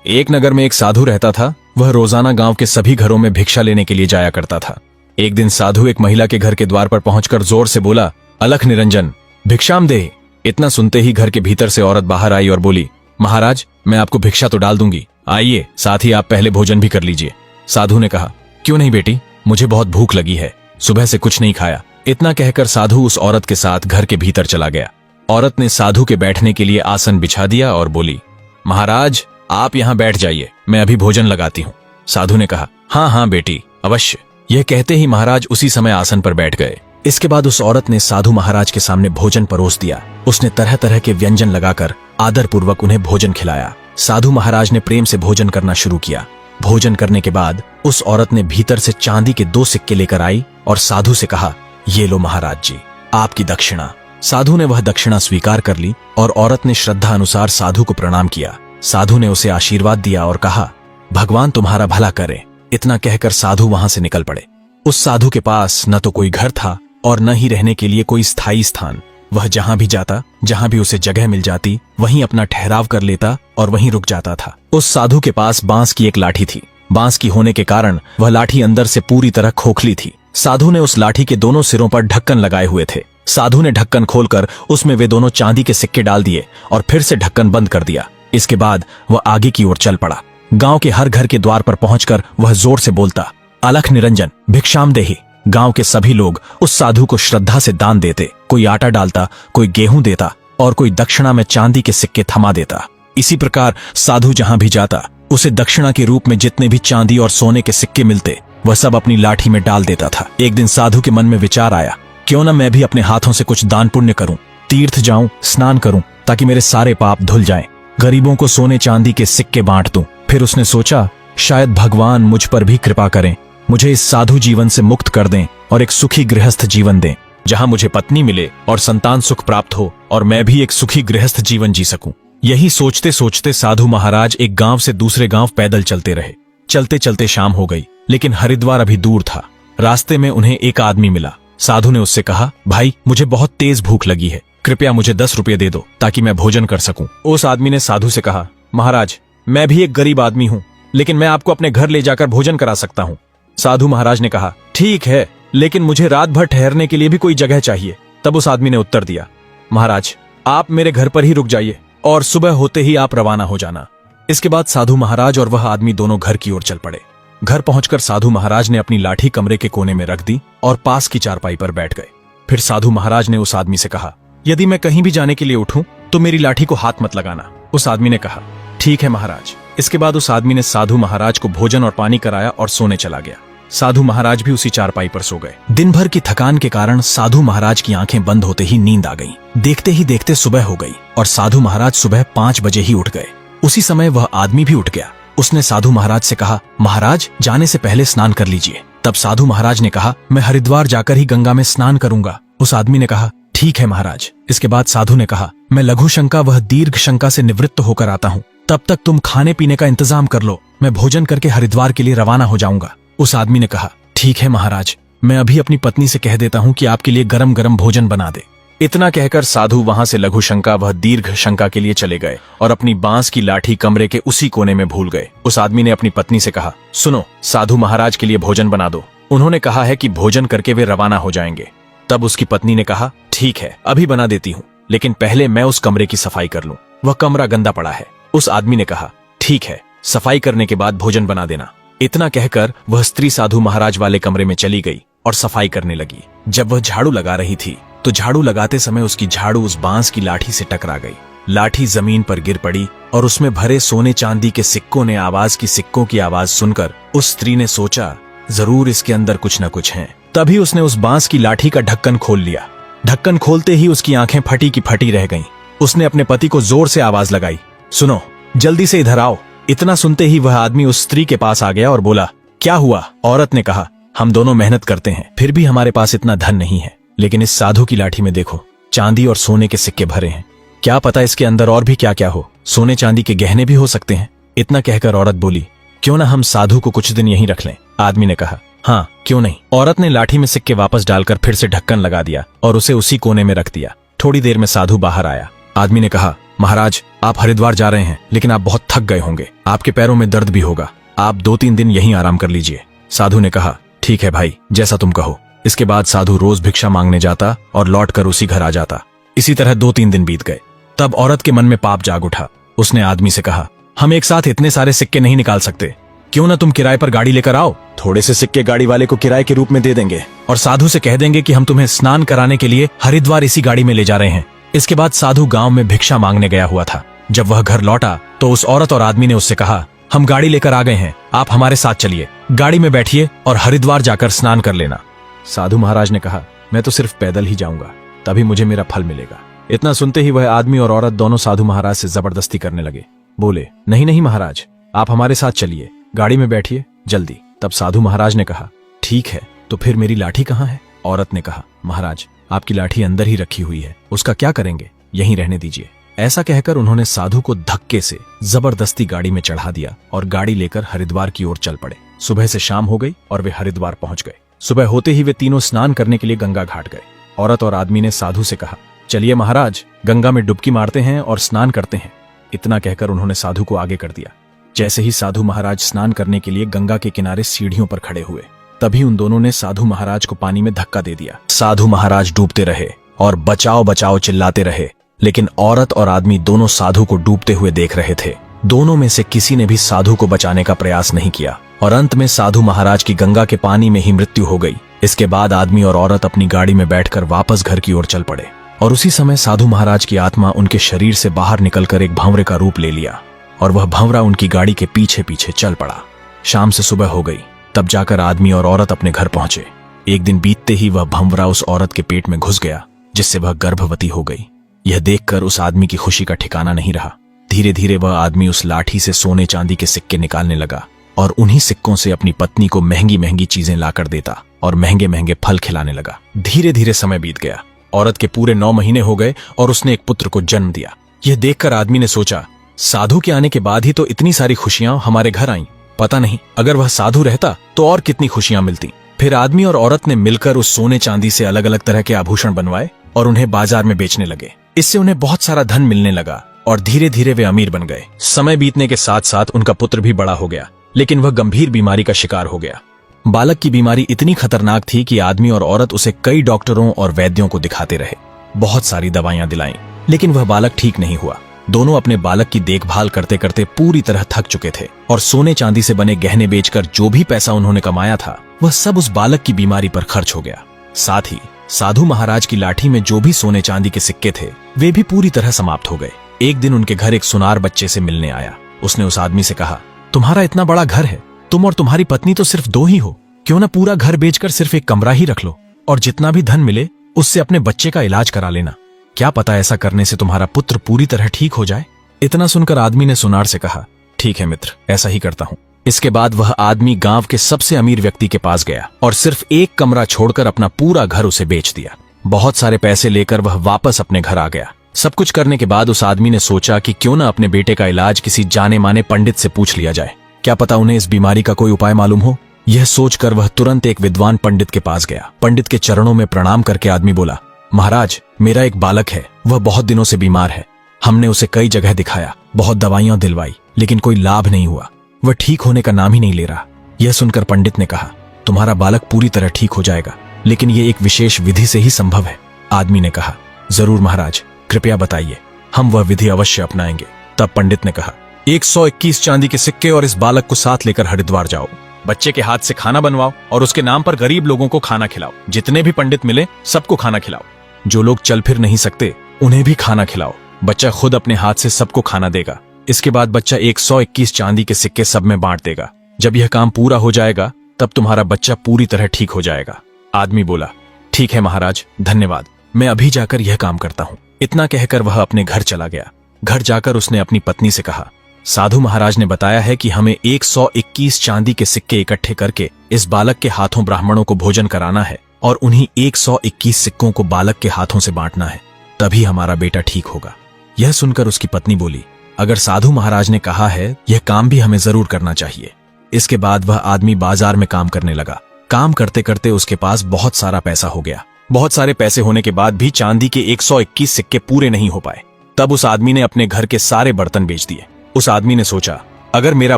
एक नगर में एक साधु रहता था। वह रोजाना गांव के सभी घरों में भिक्षा लेने के लिए जाया करता था। एक दिन साधु एक महिला के घर के द्वार पर पहुंचकर जोर से बोला, अलख निरंजन, भिक्षाम दे। इतना सुनते ही घर के भीतर से औरत बाहर आई और बोली, महाराज, मैं आपको भिक्षा तो डाल दूंगी, आइए, साथ ही आप पहले भोजन भी कर लीजिए। साधु ने कहा, क्यों नहीं बेटी, मुझे बहुत भूख लगी है, सुबह से कुछ नहीं खाया। इतना कहकर साधु उस औरत के साथ घर के भीतर चला गया। औरत ने साधु के बैठने के लिए आसन बिछा दिया और बोली, महाराज, आप यहाँ बैठ जाइए, मैं अभी भोजन लगाती हूँ। साधु ने कहा, हाँ हाँ बेटी, अवश्य। यह कहते ही महाराज उसी समय आसन पर बैठ गए। इसके बाद उस औरत ने साधु महाराज के सामने भोजन परोस दिया। उसने तरह तरह के व्यंजन लगाकर आदर पूर्वक उन्हें भोजन खिलाया। साधु महाराज ने प्रेम से भोजन करना शुरू किया। भोजन करने के बाद उस औरत ने भीतर से चांदी के 2 सिक्के लेकर आई और साधु से कहा, ये लो महाराज जी, आपकी दक्षिणा। साधु ने वह दक्षिणा स्वीकार कर ली और औरत ने श्रद्धा अनुसार साधु को प्रणाम किया। साधु ने उसे आशीर्वाद दिया और कहा, भगवान तुम्हारा भला करे। इतना कहकर साधु वहां से निकल पड़े। उस साधु के पास न तो कोई घर था और न ही रहने के लिए कोई स्थायी स्थान। वह जहां भी जाता, जहां भी उसे जगह मिल जाती, वहीं अपना ठहराव कर लेता और वहीं रुक जाता था। उस साधु के पास बांस की एक लाठी थी। बांस की होने के कारण वह लाठी अंदर से पूरी तरह खोखली थी। साधु ने उस लाठी के दोनों सिरों पर ढक्कन लगाए हुए थे। साधु ने ढक्कन खोलकर उसमें वे दोनों चांदी के सिक्के डाल दिए और फिर से ढक्कन बंद कर दिया। इसके बाद वह आगे की ओर चल पड़ा। गांव के हर घर के द्वार पर पहुंचकर वह जोर से बोलता, अलख निरंजन, भिक्षाम देहि। गांव के सभी लोग उस साधु को श्रद्धा से दान देते। कोई आटा डालता, कोई गेहूं देता और कोई दक्षिणा में चांदी के सिक्के थमा देता। इसी प्रकार साधु जहां भी जाता, उसे दक्षिणा के रूप में जितने भी चांदी और सोने के सिक्के मिलते, वह सब अपनी लाठी में डाल देता था। एक दिन साधु के मन में विचार आया, क्यों न मैं भी अपने हाथों से कुछ दान पुण्य करूं, तीर्थ जाऊं, स्नान करूं, ताकि मेरे सारे पाप धुल जाएं, गरीबों को सोने चांदी के सिक्के बांट दूं। फिर उसने सोचा, शायद भगवान मुझ पर भी कृपा करें, मुझे इस साधु जीवन से मुक्त कर दें और एक सुखी गृहस्थ जीवन दें, जहां मुझे पत्नी मिले और संतान सुख प्राप्त हो और मैं भी एक सुखी गृहस्थ जीवन जी सकूं। यही सोचते सोचते साधु महाराज एक गांव से दूसरे गांव पैदल चलते रहे। चलते चलते शाम हो गई, लेकिन हरिद्वार अभी दूर था। रास्ते में उन्हें एक आदमी मिला। साधु ने उससे कहा, भाई, मुझे बहुत तेज भूख लगी है, कृपया मुझे 10 रुपये दे दो ताकि मैं भोजन कर सकूं। उस आदमी ने साधु से कहा, महाराज, मैं भी एक गरीब आदमी हूं, लेकिन मैं आपको अपने घर ले जाकर भोजन करा सकता हूं। साधु महाराज ने कहा, ठीक है, लेकिन मुझे रात भर ठहरने के लिए भी कोई जगह चाहिए। तब उस आदमी ने उत्तर दिया, महाराज, आप मेरे घर पर ही रुक जाइए और सुबह होते ही आप रवाना हो जाना। इसके बाद साधु महाराज और वह आदमी दोनों घर की ओर चल पड़े। घर पहुंचकर साधु महाराज ने अपनी लाठी कमरे के कोने में रख दी और पास की चारपाई पर बैठ गए। फिर साधु महाराज ने उस आदमी से कहा, यदि मैं कहीं भी जाने के लिए उठूं तो मेरी लाठी को हाथ मत लगाना। उस आदमी ने कहा, ठीक है महाराज। इसके बाद उस आदमी ने साधु महाराज को भोजन और पानी कराया और सोने चला गया। साधु महाराज भी उसी चारपाई पर सो गए। दिन भर की थकान के कारण साधु महाराज की आंखें बंद होते ही नींद आ गई। देखते ही देखते सुबह हो गई और साधु महाराज सुबह 5 बजे ही उठ गए। उसी समय वह आदमी भी उठ गया। उसने साधु महाराज से कहा, महाराज, जाने से पहले स्नान कर लीजिए। तब साधु महाराज ने कहा, मैं हरिद्वार जाकर ही गंगा में स्नान करूंगा। उस आदमी ने कहा, ठीक है महाराज। इसके बाद साधु ने कहा, मैं लघु शंका वह दीर्घ शंका से निवृत्त होकर आता हूँ, तब तक तुम खाने पीने का इंतजाम कर लो, मैं भोजन करके हरिद्वार के लिए रवाना हो जाऊंगा। उस आदमी ने कहा, ठीक है महाराज, मैं अभी अपनी पत्नी से कह देता हूँ कि आपके लिए गरम गरम भोजन बना दे। इतना कहकर साधु वहां से लघु शंका वह दीर्घ शंका के लिए चले गए और अपनी बांस की लाठी कमरे के उसी कोने में भूल गए। उस आदमी ने अपनी पत्नी से कहा, सुनो, साधु महाराज के लिए भोजन बना दो, उन्होंने कहा है कि भोजन करके वे रवाना हो जाएंगे। तब उसकी पत्नी ने कहा, ठीक है, अभी बना देती हूँ, लेकिन पहले मैं उस कमरे की सफाई कर लूं, वह कमरा गंदा पड़ा है। उस आदमी ने कहा, ठीक है, सफाई करने के बाद भोजन बना देना। इतना कहकर वह स्त्री साधु महाराज वाले कमरे में चली गई और सफाई करने लगी। जब वह झाड़ू लगा रही थी तो झाड़ू लगाते समय उसकी झाड़ू उस बांस की लाठी से टकरा गई। लाठी जमीन पर गिर पड़ी और उसमें भरे सोने चांदी के सिक्कों ने सिक्कों की आवाज सुनकर उस स्त्री ने सोचा, जरूर इसके अंदर कुछ न कुछ है। तभी उसने उस बांस की लाठी का ढक्कन खोल लिया। ढक्कन खोलते ही उसकी आंखें फटी की फटी रह गईं। उसने अपने पति को जोर से आवाज लगाई, सुनो, जल्दी से इधर आओ। इतना सुनते ही वह आदमी उस स्त्री के पास आ गया और बोला, क्या हुआ? औरत ने कहा, हम दोनों मेहनत करते हैं, फिर भी हमारे पास इतना धन नहीं है, लेकिन इस साधु की लाठी में देखो, चांदी और सोने के सिक्के भरे हैं, क्या पता इसके अंदर और भी क्या क्या हो, सोने चांदी के गहने भी हो सकते हैं। इतना कहकर औरत बोली, क्यों ना हम साधु को कुछ दिन यहीं रख लें। आदमी ने कहा, हाँ क्यों नहीं। औरत ने लाठी में सिक्के वापस डालकर फिर से ढक्कन लगा दिया और उसे उसी कोने में रख दिया। थोड़ी देर में साधु बाहर आया। आदमी ने कहा, महाराज, आप हरिद्वार जा रहे हैं, लेकिन आप बहुत थक गए होंगे, आपके पैरों में दर्द भी होगा, आप 2-3 दिन यहीं आराम कर लीजिए। साधु ने कहा, ठीक है भाई, जैसा तुम कहो। इसके बाद साधु रोज भिक्षा मांगने जाता और लौटकर उसी घर आ जाता। इसी तरह 2-3 दिन बीत गए। तब औरत के मन में पाप जाग उठा। उसने आदमी से कहा, हम एक साथ इतने सारे सिक्के नहीं निकाल सकते, क्यों ना तुम किराए पर गाड़ी लेकर आओ, थोड़े से सिक्के गाड़ी वाले को किराए के रूप में दे देंगे और साधु से कह देंगे कि हम तुम्हें स्नान कराने के लिए हरिद्वार इसी गाड़ी में ले जा रहे हैं। इसके बाद साधु गांव में भिक्षा मांगने गया हुआ था। जब वह घर लौटा तो उस औरत और आदमी ने उससे कहा, हम गाड़ी लेकर आ गए हैं, आप हमारे साथ चलिए, गाड़ी में बैठिए और हरिद्वार जाकर स्नान कर लेना। साधु महाराज ने कहा, मैं तो सिर्फ पैदल ही जाऊंगा, तभी मुझे मेरा फल मिलेगा। इतना सुनते ही वह आदमी और औरत दोनों साधु महाराज से जबरदस्ती करने लगे। बोले, नहीं नहीं महाराज, आप हमारे साथ चलिए, गाड़ी में बैठिए जल्दी। तब साधु महाराज ने कहा, ठीक है, तो फिर मेरी लाठी कहाँ है? औरत ने कहा, महाराज, आपकी लाठी अंदर ही रखी हुई है, उसका क्या करेंगे, यहीं रहने दीजिए। ऐसा कहकर उन्होंने साधु को धक्के से जबरदस्ती गाड़ी में चढ़ा दिया और गाड़ी लेकर हरिद्वार की ओर चल पड़े। सुबह से शाम हो गई और वे हरिद्वार पहुंच गए। सुबह होते ही वे तीनों स्नान करने के लिए गंगा घाट गए। औरत और आदमी ने साधु से कहा, चलिए महाराज, गंगा में डुबकी मारते हैं और स्नान करते हैं। इतना कहकर उन्होंने साधु को आगे कर दिया। जैसे ही साधु महाराज स्नान करने के लिए गंगा के किनारे सीढ़ियों पर खड़े हुए, तभी उन दोनों ने साधु महाराज को पानी में धक्का दे दिया। साधु महाराज डूबते रहे और बचाओ बचाओ चिल्लाते रहे, लेकिन औरत और आदमी दोनों साधु को डूबते हुए देख रहे थे। दोनों में से किसी ने भी साधु को बचाने का प्रयास नहीं किया और अंत में साधु महाराज की गंगा के पानी में ही मृत्यु हो गई। इसके बाद आदमी और औरत अपनी गाड़ी में बैठकर वापस घर की ओर चल पड़े और उसी समय साधु महाराज की आत्मा उनके शरीर से बाहर निकलकर एक भंवरे का रूप ले लिया और वह भंवरा उनकी गाड़ी के पीछे पीछे चल पड़ा। शाम से सुबह हो गई, तब जाकर आदमी और औरत अपने घर पहुंचे। एक दिन बीतते ही वह भंवरा उस औरत के पेट में घुस गया, जिससे वह गर्भवती हो गई। यह देखकर उस आदमी की खुशी का ठिकाना नहीं रहा। धीरे धीरे वह आदमी उस लाठी से सोने चांदी के सिक्के निकालने लगा और उन्हीं सिक्कों से अपनी पत्नी को महंगी महंगी चीजें लाकर देता और महंगे महंगे फल खिलाने लगा। धीरे धीरे समय बीत गया। औरत के पूरे 9 महीने हो गए और उसने एक पुत्र को जन्म दिया। यह देखकर आदमी ने सोचा, साधु के आने के बाद ही तो इतनी सारी खुशियां हमारे घर आईं। पता नहीं अगर वह साधु रहता तो और कितनी खुशियां मिलती। फिर आदमी और औरत ने मिलकर उस सोने चांदी से अलग अलग तरह के आभूषण बनवाए और उन्हें बाजार में बेचने लगे। इससे उन्हें बहुत सारा धन मिलने लगा और धीरे धीरे वे अमीर बन गए। समय बीतने के साथ साथ उनका पुत्र भी बड़ा हो गया, लेकिन वह गंभीर बीमारी का शिकार हो गया। बालक की बीमारी इतनी खतरनाक थी कि आदमी और औरत उसे कई डॉक्टरों और वैद्यों को दिखाते रहे। बहुत सारी दवाइयां दिलाईं, लेकिन वह बालक ठीक नहीं हुआ। दोनों अपने बालक की देखभाल करते करते पूरी तरह थक चुके थे और सोने चांदी से बने गहने बेचकर जो भी पैसा उन्होंने कमाया था, वह सब उस बालक की बीमारी पर खर्च हो गया। साथ ही साधु महाराज की लाठी में जो भी सोने चांदी के सिक्के थे, वे भी पूरी तरह समाप्त हो गए। एक दिन उनके घर एक सुनार बच्चे से मिलने आया। उसने उस आदमी से कहा, तुम्हारा इतना बड़ा घर है, तुम और तुम्हारी पत्नी तो सिर्फ 2 ही हो, क्यों ना पूरा घर बेचकर सिर्फ एक कमरा ही रख लो और जितना भी धन मिले उससे अपने बच्चे का इलाज करा लेना। क्या पता ऐसा करने से तुम्हारा पुत्र पूरी तरह ठीक हो जाए। इतना सुनकर आदमी ने सुनार से कहा, ठीक है मित्र, ऐसा ही करता हूँ। इसके बाद वह आदमी गांव के सबसे अमीर व्यक्ति के पास गया और सिर्फ एक कमरा छोड़कर अपना पूरा घर उसे बेच दिया। बहुत सारे पैसे लेकर वह वापस अपने घर आ गया। सब कुछ करने के बाद उस आदमी ने सोचा कि क्यों ना अपने बेटे का इलाज किसी जाने माने पंडित से पूछ लिया जाए, क्या पता उन्हें इस बीमारी का कोई उपाय मालूम हो। यह सोचकर वह तुरंत एक विद्वान पंडित के पास गया। पंडित के चरणों में प्रणाम करके आदमी बोला, महाराज, मेरा एक बालक है, वह बहुत दिनों से बीमार है। हमने उसे कई जगह दिखाया, बहुत दवाइयां दिलवाई, लेकिन कोई लाभ नहीं हुआ। वह ठीक होने का नाम ही नहीं ले रहा। यह सुनकर पंडित ने कहा, तुम्हारा बालक पूरी तरह ठीक हो जाएगा, लेकिन यह एक विशेष विधि से ही संभव है। आदमी ने कहा, जरूर महाराज, कृपया बताइए, हम वह विधि अवश्य अपनाएंगे। तब पंडित ने कहा, 121 चांदी के सिक्के और इस बालक को साथ लेकर हरिद्वार जाओ, बच्चे के हाथ से खाना बनवाओ और उसके नाम पर गरीब लोगों को खाना खिलाओ। जितने भी पंडित मिले सबको खाना खिलाओ। जो लोग चल फिर नहीं सकते उन्हें भी खाना खिलाओ। बच्चा खुद अपने हाथ से सबको खाना देगा। इसके बाद बच्चा 121 चांदी के सिक्के सब में बांट देगा। जब यह काम पूरा हो जाएगा तब तुम्हारा बच्चा पूरी तरह ठीक हो जाएगा। आदमी बोला, ठीक है महाराज, धन्यवाद, मैं अभी जाकर यह काम करता हूँ। इतना कहकर वह अपने घर चला गया। घर जाकर उसने अपनी पत्नी से कहा, साधु महाराज ने बताया है कि हमें 121 चांदी के सिक्के इकट्ठे करके इस बालक के हाथों ब्राह्मणों को भोजन कराना है और उन्हीं 121 सिक्कों को बालक के हाथों से बांटना है, तभी हमारा बेटा ठीक होगा। यह सुनकर उसकी पत्नी बोली, अगर साधु महाराज ने कहा है, यह काम भी हमें जरूर करना चाहिए। इसके बाद वह आदमी बाजार में काम करने लगा। काम करते करते उसके पास बहुत सारा पैसा हो गया। बहुत सारे पैसे होने के बाद भी चांदी के 121 सिक्के पूरे नहीं हो पाए। तब उस आदमी ने अपने घर के सारे बर्तन बेच दिए। उस आदमी ने सोचा, अगर मेरा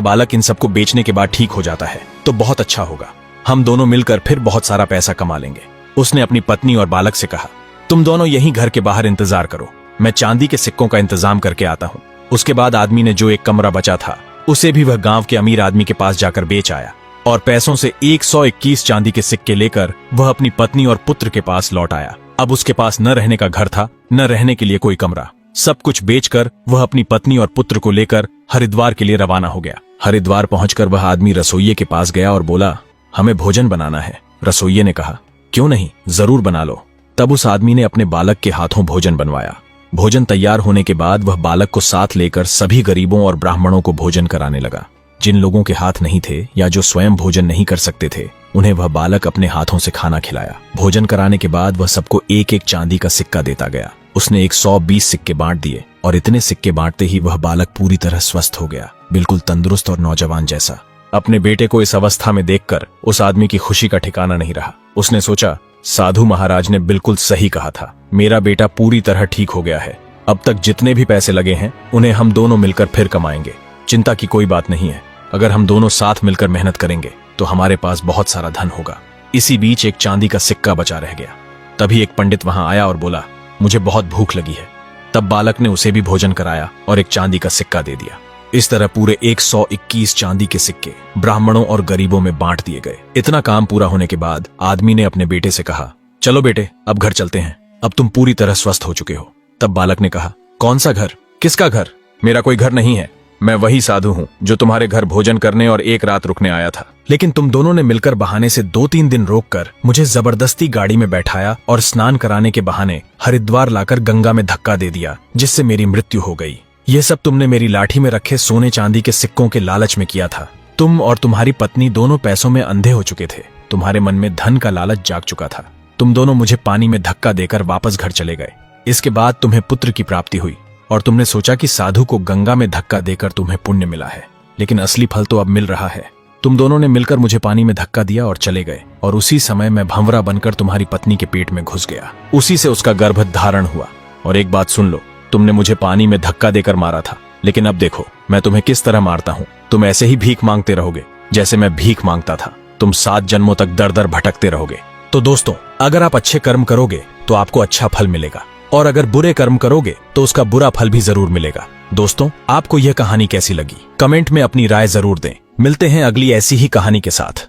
बालक इन सबको बेचने के बाद ठीक हो जाता है तो बहुत अच्छा होगा, हम दोनों मिलकर फिर बहुत सारा पैसा कमा लेंगे। उसने अपनी पत्नी और बालक से कहा, तुम दोनों यहीं घर के बाहर इंतजार करो, मैं चांदी के सिक्कों का इंतजाम करके आता हूँ। उसके बाद आदमी ने जो एक कमरा बचा था उसे भी वह गांव के अमीर आदमी के पास जाकर बेच आया और पैसों से 121 चांदी के सिक्के लेकर वह अपनी पत्नी और पुत्र के पास लौट आया। अब उसके पास न रहने का घर था, न रहने के लिए कोई कमरा। सब कुछ बेचकर वह अपनी पत्नी और पुत्र को लेकर हरिद्वार के लिए रवाना हो गया। हरिद्वार पहुंचकर वह आदमी रसोइये के पास गया और बोला, हमें भोजन बनाना है। रसोइये ने कहा, क्यों नहीं, जरूर बना लो। तब उस आदमी ने अपने बालक के हाथों भोजन बनवाया। भोजन तैयार होने के बाद वह बालक को साथ लेकर सभी गरीबों और ब्राह्मणों को भोजन कराने लगा। जिन लोगों के हाथ नहीं थे या जो स्वयं भोजन नहीं कर सकते थे, उन्हें वह बालक अपने हाथों से खाना खिलाया। भोजन कराने के बाद वह सबको एक एक चांदी का सिक्का देता गया। उसने 120 सिक्के बांट दिए और इतने सिक्के बांटते ही वह बालक पूरी तरह स्वस्थ हो गया, बिल्कुल तंदुरुस्त और नौजवान जैसा। अपने बेटे को इस अवस्था में देखकर उस आदमी की खुशी का ठिकाना नहीं रहा। उसने सोचा, साधु महाराज ने बिल्कुल सही कहा था, मेरा बेटा पूरी तरह ठीक हो गया है। अब तक जितने भी पैसे लगे हैं उन्हें हम दोनों मिलकर फिर कमाएंगे। चिंता की कोई बात नहीं है, अगर हम दोनों साथ मिलकर मेहनत करेंगे तो हमारे पास बहुत सारा धन होगा। इसी बीच एक चांदी का सिक्का बचा रह गया। तभी एक पंडित वहां आया और बोला, मुझे बहुत भूख लगी है। तब बालक ने उसे भी भोजन कराया और एक चांदी का सिक्का दे दिया। इस तरह पूरे 121 चांदी के सिक्के ब्राह्मणों और गरीबों में बांट दिए गए। इतना काम पूरा होने के बाद आदमी ने अपने बेटे से कहा, चलो बेटे, अब घर चलते हैं, अब तुम पूरी तरह स्वस्थ हो चुके हो। तब बालक ने कहा, कौन सा घर, किसका घर? मेरा कोई घर नहीं है, मैं वही साधु हूँ जो तुम्हारे घर भोजन करने और एक रात रुकने आया था। लेकिन तुम दोनों ने मिलकर बहाने से 2-3 दिन रोककर मुझे जबरदस्ती गाड़ी में बैठाया और स्नान कराने के बहाने हरिद्वार लाकर गंगा में धक्का दे दिया, जिससे मेरी मृत्यु हो गई। ये सब तुमने मेरी लाठी में रखे सोने चांदी के सिक्कों के लालच में किया था। तुम और तुम्हारी पत्नी दोनों पैसों में अंधे हो चुके थे। तुम्हारे मन में धन का लालच जाग चुका था। तुम दोनों मुझे पानी में धक्का देकर वापस घर चले गए। इसके बाद तुम्हें पुत्र की प्राप्ति हुई और तुमने सोचा कि साधु को गंगा में धक्का देकर तुम्हें पुण्य मिला है, लेकिन असली फल तो अब मिल रहा है। तुम दोनों ने मिलकर मुझे पानी में धक्का दिया और चले गए, और उसी समय मैं भंवरा बनकर तुम्हारी पत्नी के पेट में घुस गया। उसी से उसका गर्भ धारण हुआ। और एक बात सुन लो, तुमने मुझे पानी में धक्का देकर मारा था, लेकिन अब देखो मैं तुम्हें किस तरह मारता हूँ। तुम ऐसे ही भीख मांगते रहोगे जैसे मैं भीख मांगता था। तुम 7 जन्मों तक दर दर भटकते रहोगे। तो दोस्तों, अगर आप अच्छे कर्म करोगे तो आपको अच्छा फल मिलेगा, और अगर बुरे कर्म करोगे तो उसका बुरा फल भी जरूर मिलेगा। दोस्तों, आपको यह कहानी कैसी लगी? कमेंट में अपनी राय जरूर दें। मिलते हैं अगली ऐसी ही कहानी के साथ।